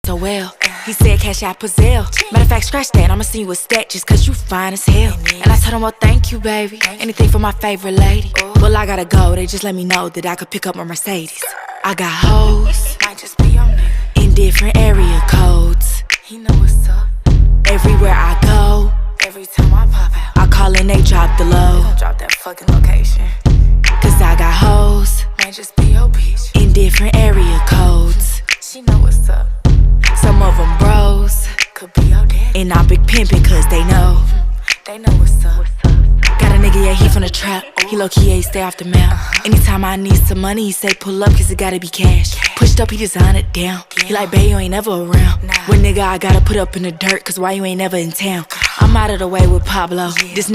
so well. He said cash out Pazelle. Matter of fact, scratch that, I'ma send you a stack just cause you fine as hell. And I told him, well, thank you, baby. Anything for my favorite lady. Well, I gotta go, they just let me know that I could pick up my Mercedes. I got hoes, Might just be your nigga. in different area codes. He know what's up. Everywhere I go, Every time I pop out, I call and they drop the they low. gon' drop that fucking location. Cause I got hoes, Might just be your bitch. in different area codes. She know what's up. Some of them bros, Could be your daddy. and I'm big pimpin' cause they know. They know what's up. Got a nigga, yeah, he from the trap. He low-key, yeah, stay off the map. Anytime I need some money, he say pull up cause it gotta be cash. Pushed up, he design it down. He like, babe, you ain't never around. When nigga, I gotta put up in the dirt cause why you ain't never in town? I'm out of the way with Pablo. This nigga